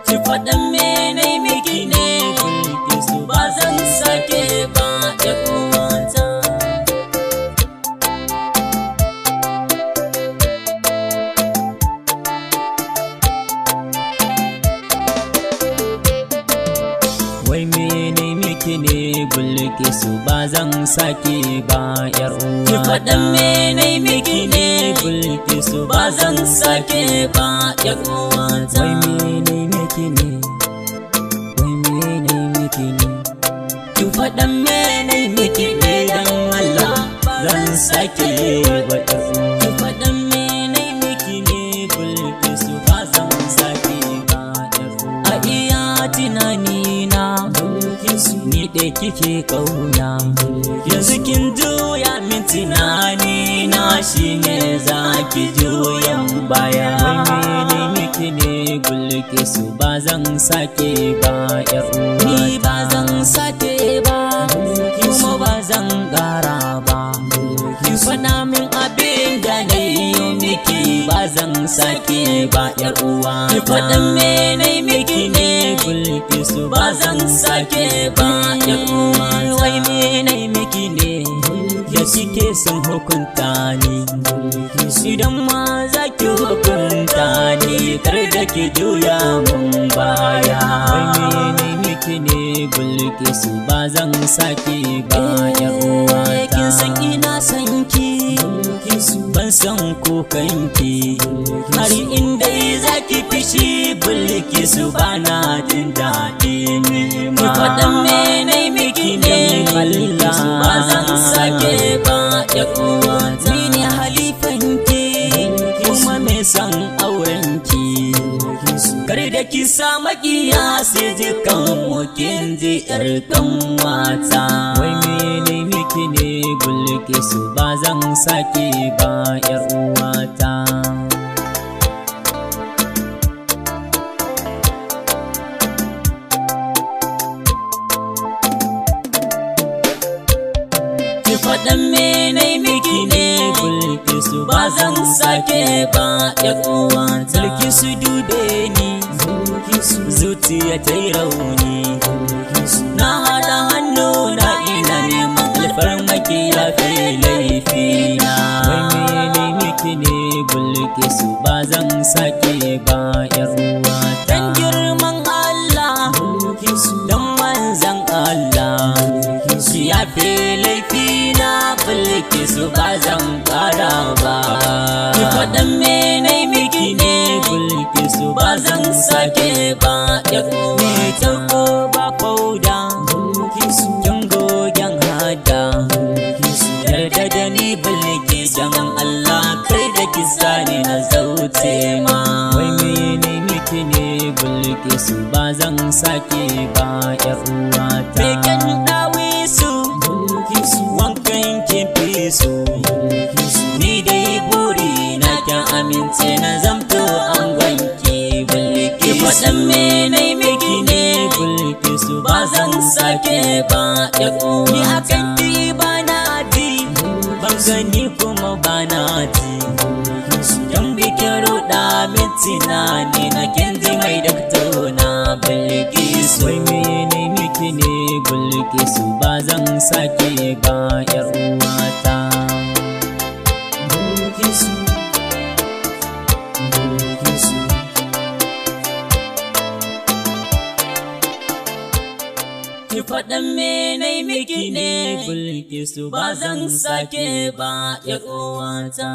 Ki faɗan me nai miki ne Bilkisu ba zan sake ba ƴar uwata. Wai me nai miki ne Bilkisu ba zan sake ba ƴar uwata. Ki faɗan me nai miki ne Bilkisu ba zan sake ba ƴar uwata. Wai me nai miki ne? Ki faɗan me nai miki ne dan Allah zan sake ba ƴar uwata. Ki faɗan me nai miki ne Bilkisu ba zan sake ba ƴar uwata. A iya tunani na Bilkisu ni da kike kauna, yanzu kin juya min tunani na shine zaki juyan baya. Wai me nai miki ne Bilkisu ba zan sake ba ƴar uwata. Ni ba zan sake ba kuma ba zan ƙara ba. Ki faɗa min abin da na yi miki ba zan sake ba ƴar uwa. Ki faɗan me nai miki ne Bilkisu ba zan sake ba ƴar uwa. Wai me nai miki ne da kike son hukunta ni? Idan ma za ki hukunta ni kar da ki juya mun baya. Wai me nai miki ne Bilkisu ba zan sake ba ƴar uwata. Kin san ina son ki ban san kukanki, har inda zaki fishi Bilkisu bana jin daɗi ni ma. Ki faɗan me nai miki ne Bilkisu ba zan sake ba ƴar uwata. Ni ne halifanki kuma me san aurenki, kar da ki sa makiya sai jikan mukin ji ƴar kanwata. Wai me nai miki ne Bilkisu ba zan sake ba ƴar uwata. Ki faɗan me nai miki ne Bilkisu ba zan sake ba ƴar uwata. Bilkisu dube ni zuciya ta yi rauni, na haɗa hannu na ina neman alfarmaki ya fi laifina. Wai me nai miki ne Bilkisu ba zan sake ba ƴar uwata. Dan girman Allah dan manzan Allah ya fi laifina Bilkisu ba zan ƙara ba. Ki faɗan me nai miki ne Bilkisu ba zan sake ba ƴar uwata. Me tarko ba fauda kin gogen hada, yarda da ni Bilkisu dan Allah kai da ki sani na zauce ma. Wai me nai miki ne Bilkisu ba zan sake ba ƴar uwata. Beken ɗawisu wankan kin fi so, ni dai buri na kyan amince na zamto angonki Bilkisu. Ki faɗan me nai miki ne Bilkisu ba zan sake ba ƴar uwata. Ni akan ki ba na ji ban gani kuma ba na ji, dan bikin ruɗa min tunani na kin ji mai daktona Bilkisu. Wai me nai miki ne Bilkisu ba zan sake ba ƴar uwata. Ki faɗan me nai miki ne Bilkisu ba zan sake ba ƴar uwata.